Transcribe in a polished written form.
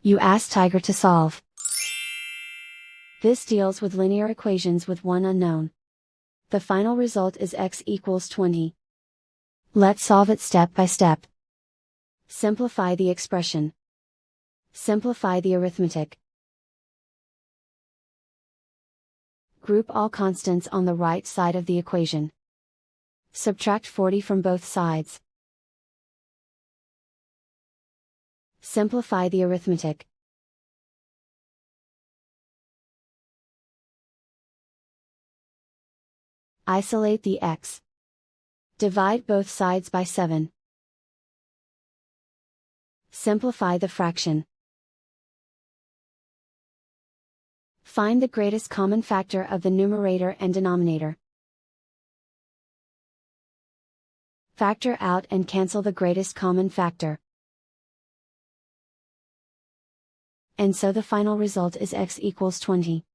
You ask Tiger to solve. This deals with linear equations with one unknown. The final result is x equals 20. Let's solve it step by step. Simplify the expression. Simplify the arithmetic. Group all constants on the right side of the equation. Subtract 40 from both sides. Simplify the arithmetic. Isolate the x. Divide both sides by 7. Simplify the fraction. Find the greatest common factor of the numerator and denominator. Factor out and cancel the greatest common factor. And so the final result is x equals 20.